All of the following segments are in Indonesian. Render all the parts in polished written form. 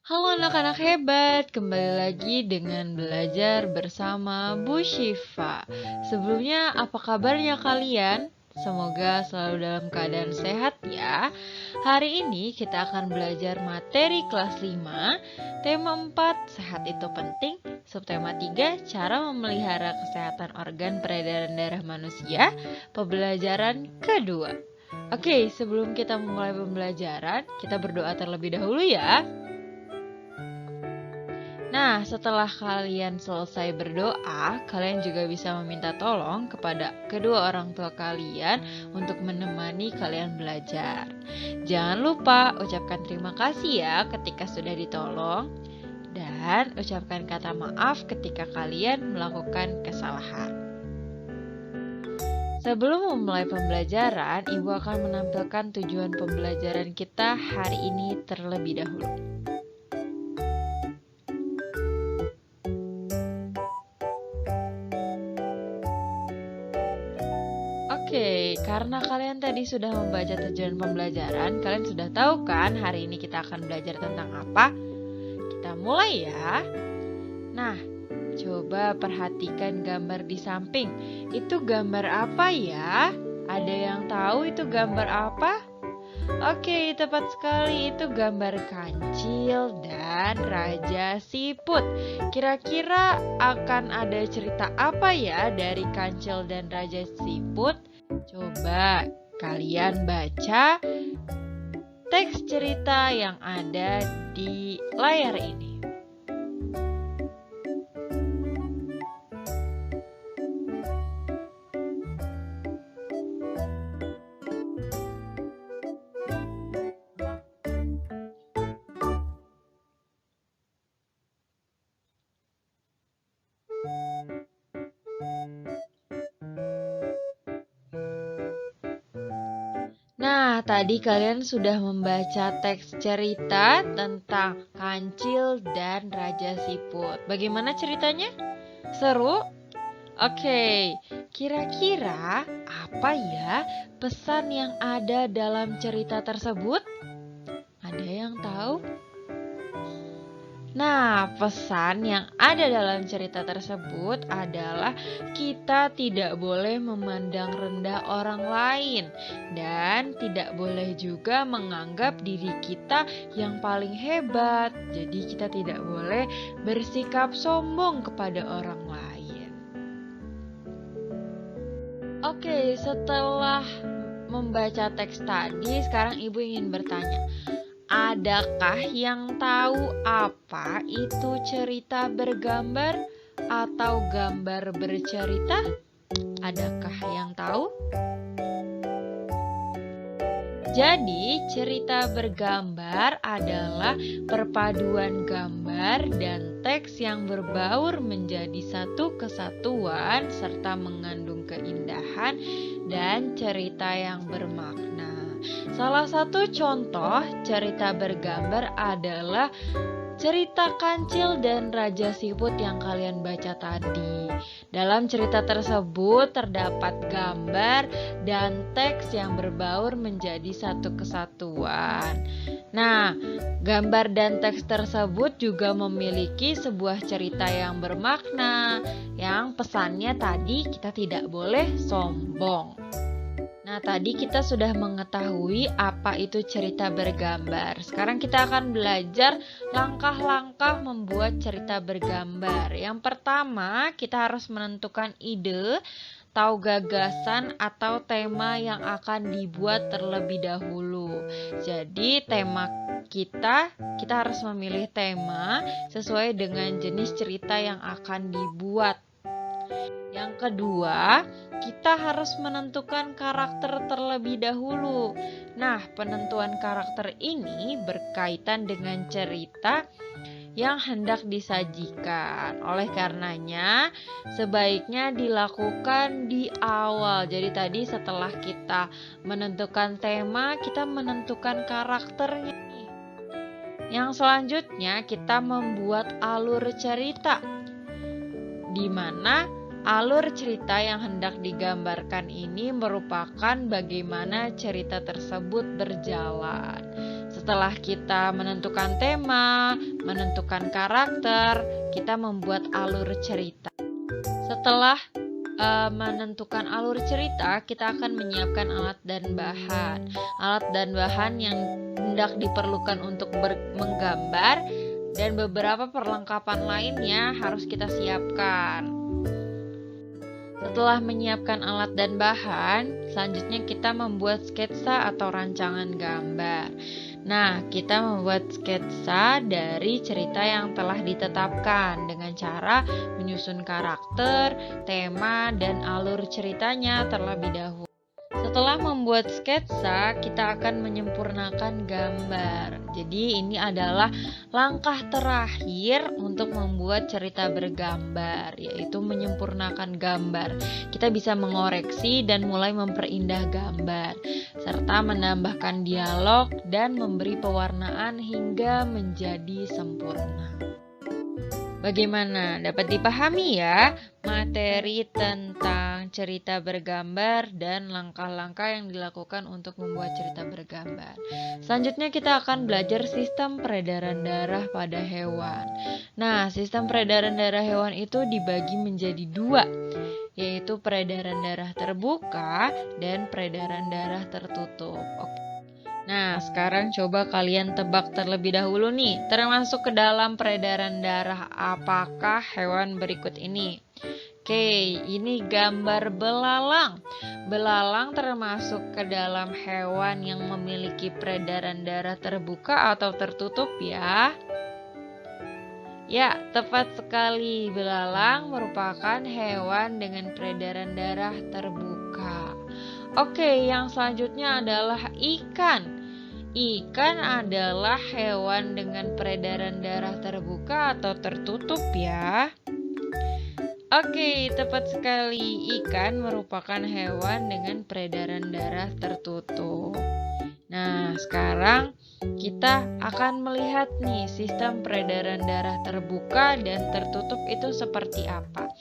Halo anak-anak hebat, kembali lagi dengan belajar bersama Bu Syifa. Sebelumnya, apa kabarnya kalian? Semoga selalu dalam keadaan sehat ya. Hari ini kita akan belajar materi kelas 5, tema 4, sehat itu penting, subtema 3, cara memelihara kesehatan organ peredaran darah manusia, pembelajaran kedua. Oke, sebelum kita memulai pembelajaran, kita berdoa terlebih dahulu ya. Nah, setelah kalian selesai berdoa, kalian juga bisa meminta tolong kepada kedua orang tua kalian untuk menemani kalian belajar. Jangan lupa ucapkan terima kasih ya ketika sudah ditolong, dan ucapkan kata maaf ketika kalian melakukan kesalahan. Sebelum memulai pembelajaran, Ibu akan menampilkan tujuan pembelajaran kita hari ini terlebih dahulu. Oke, karena kalian tadi sudah membaca tujuan pembelajaran, kalian sudah tahu kan hari ini kita akan belajar tentang apa? Kita mulai ya. Nah, coba perhatikan gambar di samping. Itu gambar apa ya? Ada yang tahu itu gambar apa? Oke, tepat sekali, itu gambar kancil dan Raja Siput. Kira-kira akan ada cerita apa ya dari kancil dan Raja Siput? Coba kalian baca teks cerita yang ada di layar ini. Nah, tadi kalian sudah membaca teks cerita tentang Kancil dan Raja Siput. Bagaimana ceritanya? Seru? Oke, kira-kira apa ya pesan yang ada dalam cerita tersebut? Ada yang tahu? Nah, pesan yang ada dalam cerita tersebut adalah kita tidak boleh memandang rendah orang lain dan tidak boleh juga menganggap diri kita yang paling hebat. Jadi kita tidak boleh bersikap sombong kepada orang lain. Oke, setelah membaca teks tadi, sekarang Ibu ingin bertanya. Adakah yang tahu apa itu cerita bergambar atau gambar bercerita? Adakah yang tahu? Jadi, cerita bergambar adalah perpaduan gambar dan teks yang berbaur menjadi satu kesatuan serta mengandung keindahan dan cerita yang bermakna. Salah satu contoh cerita bergambar adalah cerita Kancil dan Raja Siput yang kalian baca tadi. Dalam cerita tersebut terdapat gambar dan teks yang berbaur menjadi satu kesatuan. Nah, gambar dan teks tersebut juga memiliki sebuah cerita yang bermakna, yang pesannya tadi kita tidak boleh sombong. Nah, tadi kita sudah mengetahui apa itu cerita bergambar. Sekarang kita akan belajar langkah-langkah membuat cerita bergambar. Yang pertama, kita harus menentukan ide, tahu gagasan atau tema yang akan dibuat terlebih dahulu. Jadi, tema kita harus memilih tema sesuai dengan jenis cerita yang akan dibuat. Yang kedua, kita harus menentukan karakter terlebih dahulu. Nah, penentuan karakter ini berkaitan dengan cerita yang hendak disajikan. Oleh karenanya, sebaiknya dilakukan di awal. Jadi tadi setelah kita menentukan tema, kita menentukan karakternya nih. Yang selanjutnya, kita membuat alur cerita, di mana alur cerita yang hendak digambarkan ini merupakan bagaimana cerita tersebut berjalan. Setelah kita menentukan tema, menentukan karakter, kita membuat alur cerita. Setelah menentukan alur cerita, kita akan menyiapkan alat dan bahan. Alat dan bahan yang hendak diperlukan untuk menggambar dan beberapa perlengkapan lainnya harus kita siapkan. Setelah menyiapkan alat dan bahan, selanjutnya kita membuat sketsa atau rancangan gambar. Nah, kita membuat sketsa dari cerita yang telah ditetapkan dengan cara menyusun karakter, tema, dan alur ceritanya terlebih dahulu. Setelah membuat sketsa, kita akan menyempurnakan gambar. Jadi ini adalah langkah terakhir untuk membuat cerita bergambar, yaitu menyempurnakan gambar. Kita bisa mengoreksi dan mulai memperindah gambar, serta menambahkan dialog dan memberi pewarnaan hingga menjadi sempurna. Bagaimana? Dapat dipahami ya materi tentang cerita bergambar dan langkah-langkah yang dilakukan untuk membuat cerita bergambar. Selanjutnya kita akan belajar sistem peredaran darah pada hewan. Nah, sistem peredaran darah hewan itu dibagi menjadi dua, yaitu peredaran darah terbuka dan peredaran darah tertutup. Nah, sekarang coba kalian tebak terlebih dahulu nih, termasuk ke dalam peredaran darah apakah hewan berikut ini? Oke, ini gambar belalang. Belalang termasuk ke dalam hewan yang memiliki peredaran darah terbuka atau tertutup ya? Ya, tepat sekali. Belalang merupakan hewan dengan peredaran darah terbuka. Oke, yang selanjutnya adalah ikan. Ikan adalah hewan dengan peredaran darah terbuka atau tertutup ya. Oke, tepat sekali. Ikan merupakan hewan dengan peredaran darah tertutup. Nah, sekarang kita akan melihat nih sistem peredaran darah terbuka dan tertutup itu seperti apa.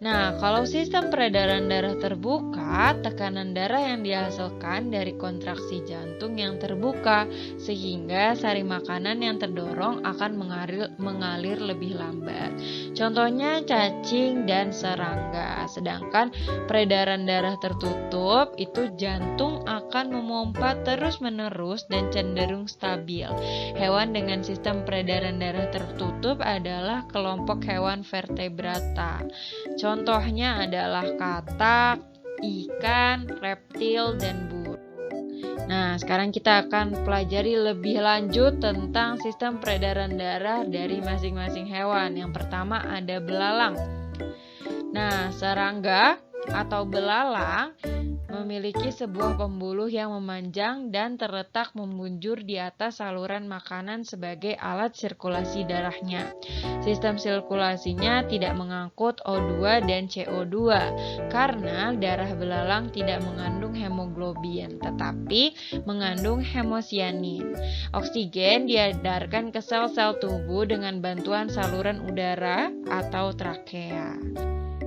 Nah, kalau sistem peredaran darah terbuka, tekanan darah yang dihasilkan dari kontraksi jantung yang terbuka, sehingga sari makanan yang terdorong akan mengalir lebih lambat. Contohnya cacing dan serangga. Sedangkan peredaran darah tertutup, itu jantung akan memompa terus-menerus dan cenderung stabil. Hewan dengan sistem peredaran darah tertutup adalah kelompok hewan vertebrata. Contohnya adalah katak, ikan, reptil, dan burung. Nah, sekarang kita akan pelajari lebih lanjut tentang sistem peredaran darah dari masing-masing hewan. Yang pertama ada belalang. Nah, serangga atau belalang memiliki sebuah pembuluh yang memanjang dan terletak membunjur di atas saluran makanan sebagai alat sirkulasi darahnya. Sistem sirkulasinya tidak mengangkut O2 dan CO2 karena darah belalang tidak mengandung hemoglobin tetapi mengandung hemosianin. Oksigen diedarkan ke sel-sel tubuh dengan bantuan saluran udara atau trakea.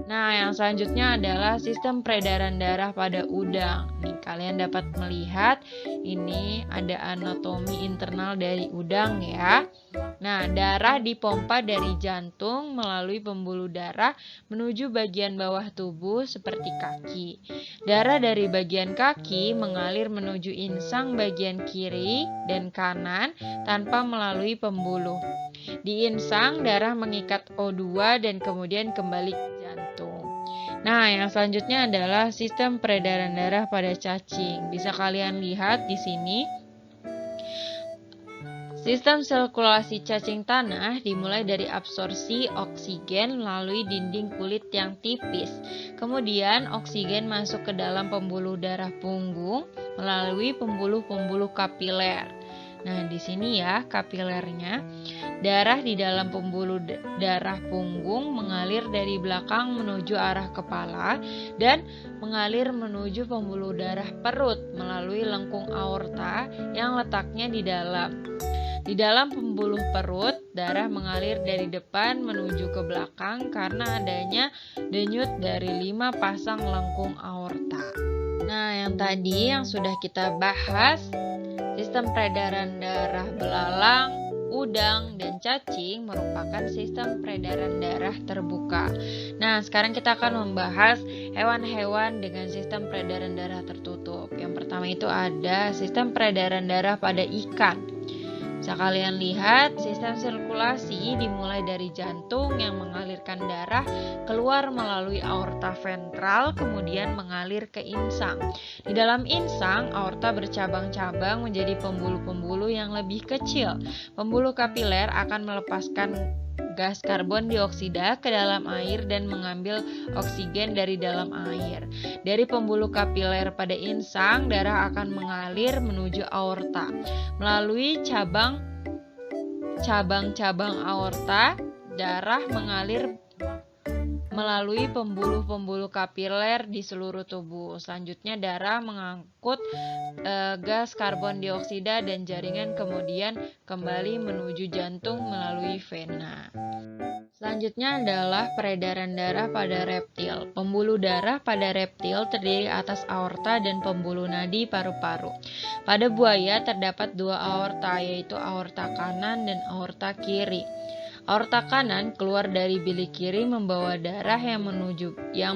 Nah, yang selanjutnya adalah sistem peredaran darah pada udang. Nih, kalian dapat melihat ini ada anatomi internal dari udang ya. Nah, darah dipompa dari jantung melalui pembuluh darah menuju bagian bawah tubuh seperti kaki. Darah dari bagian kaki mengalir menuju insang bagian kiri dan kanan tanpa melalui pembuluh. Di insang, darah mengikat O2 dan kemudian kembali ke jantung. Nah, yang selanjutnya adalah sistem peredaran darah pada cacing. Bisa kalian lihat di sini. Sistem sirkulasi cacing tanah dimulai dari absorpsi oksigen melalui dinding kulit yang tipis. Kemudian oksigen masuk ke dalam pembuluh darah punggung melalui pembuluh-pembuluh kapiler. Nah, di sini ya kapilernya. Darah di dalam pembuluh darah punggung mengalir dari belakang menuju arah kepala dan mengalir menuju pembuluh darah perut melalui lengkung aorta yang letaknya di dalam. Di dalam pembuluh perut, darah mengalir dari depan menuju ke belakang karena adanya denyut dari 5 pasang lengkung aorta. Nah, yang tadi yang sudah kita bahas, sistem Sistem peredaran darah belalang, udang, dan cacing merupakan sistem peredaran darah terbuka. Nah, sekarang kita akan membahas hewan-hewan dengan sistem peredaran darah tertutup. Yang pertama itu ada sistem peredaran darah pada ikan. Bisa kalian lihat, sistem sirkulasi dimulai dari jantung yang mengalirkan darah keluar melalui aorta ventral, kemudian mengalir ke insang. Di dalam insang, aorta bercabang-cabang menjadi pembuluh-pembuluh yang lebih kecil. Pembuluh kapiler akan melepaskan gas karbon dioksida ke dalam air dan mengambil oksigen dari dalam air. Dari pembuluh kapiler pada insang, darah akan mengalir menuju aorta. Melalui cabang-cabang aorta, darah mengalir melalui pembuluh-pembuluh kapiler di seluruh tubuh. Selanjutnya darah mengangkut gas karbon dioksida dan jaringan, kemudian kembali menuju jantung melalui vena. Selanjutnya adalah peredaran darah pada reptil. Pembuluh darah pada reptil terdiri atas aorta dan pembuluh nadi paru-paru. Pada buaya terdapat dua aorta, yaitu aorta kanan dan aorta kiri. Aorta kanan keluar dari bilik kiri membawa darah yang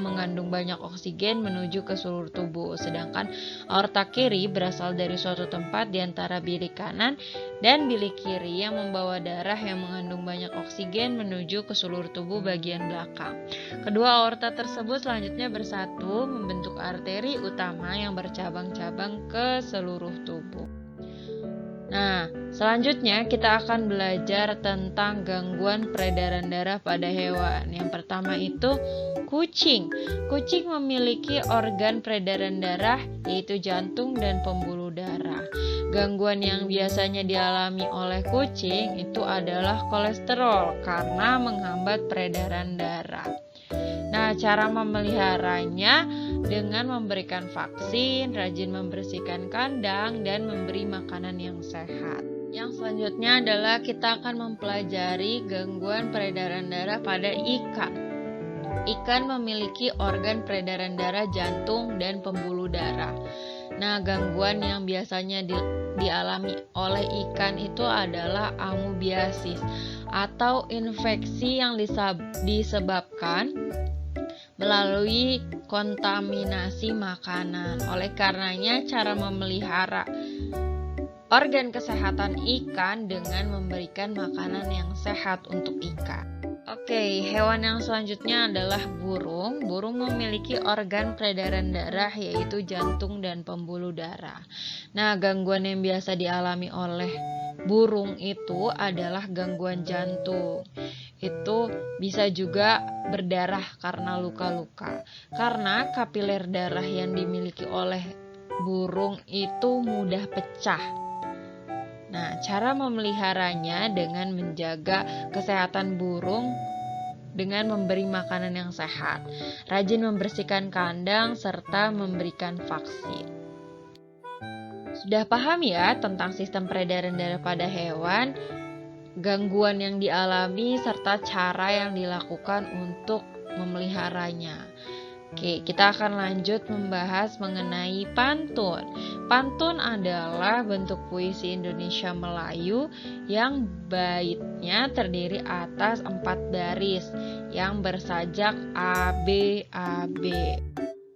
mengandung banyak oksigen menuju ke seluruh tubuh, sedangkan aorta kiri berasal dari suatu tempat di antara bilik kanan dan bilik kiri yang membawa darah yang mengandung banyak oksigen menuju ke seluruh tubuh bagian belakang. Kedua aorta tersebut selanjutnya bersatu membentuk arteri utama yang bercabang-cabang ke seluruh tubuh. Nah, selanjutnya kita akan belajar tentang gangguan peredaran darah pada hewan. Yang pertama itu kucing. Kucing memiliki organ peredaran darah yaitu jantung dan pembuluh darah. Gangguan yang biasanya dialami oleh kucing itu adalah kolesterol karena menghambat peredaran darah. Nah, cara memeliharanya dengan memberikan vaksin, rajin membersihkan kandang, dan memberi makanan yang sehat. Yang selanjutnya adalah kita akan mempelajari gangguan peredaran darah pada ikan. Ikan memiliki organ peredaran darah jantung dan pembuluh darah. Nah, gangguan yang biasanya dialami oleh ikan itu adalah amoebiasis atau infeksi yang disebabkan melalui kontaminasi makanan. Oleh karenanya, cara memelihara organ kesehatan ikan dengan memberikan makanan yang sehat untuk ikan. Oke, hewan yang selanjutnya adalah burung. Burung memiliki organ peredaran darah yaitu jantung dan pembuluh darah. Nah, gangguan yang biasa dialami oleh burung itu adalah gangguan jantung. Itu bisa juga berdarah karena luka-luka. Karena kapiler darah yang dimiliki oleh burung itu mudah pecah. Nah, cara memeliharanya dengan menjaga kesehatan burung dengan memberi makanan yang sehat, rajin membersihkan kandang, serta memberikan vaksin. Sudah paham ya tentang sistem peredaran darah pada hewan, gangguan yang dialami, serta cara yang dilakukan untuk memeliharanya. Oke, kita akan lanjut membahas mengenai pantun. Pantun adalah bentuk puisi Indonesia Melayu yang baitnya terdiri atas 4 baris yang bersajak ABAB.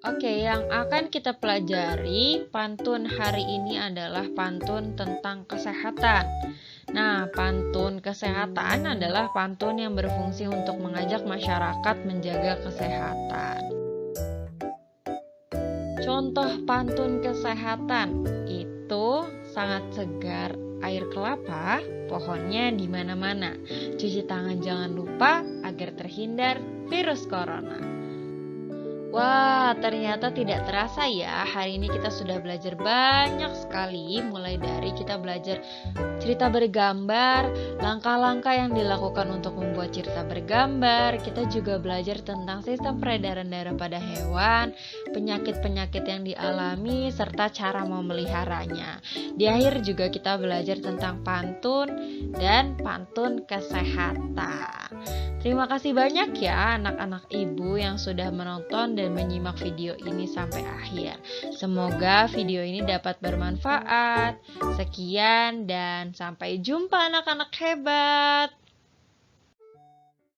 Oke, yang akan kita pelajari pantun hari ini adalah pantun tentang kesehatan. Nah, pantun kesehatan adalah pantun yang berfungsi untuk mengajak masyarakat menjaga kesehatan. Contoh pantun kesehatan itu sangat segar air kelapa, pohonnya di mana-mana. Cuci tangan jangan lupa agar terhindar virus corona. Wah, ternyata tidak terasa ya, hari ini kita sudah belajar banyak sekali, mulai dari kita belajar cerita bergambar, langkah-langkah yang dilakukan untuk membuat cerita bergambar. Kita juga belajar tentang sistem peredaran darah pada hewan, penyakit-penyakit yang dialami, serta cara memeliharanya. Di akhir juga kita belajar tentang pantun dan pantun kesehatan. Terima kasih banyak ya anak-anak ibu yang sudah menonton dan dan menyimak video ini sampai akhir. Semoga video ini dapat bermanfaat. Sekian dan sampai jumpa anak-anak hebat.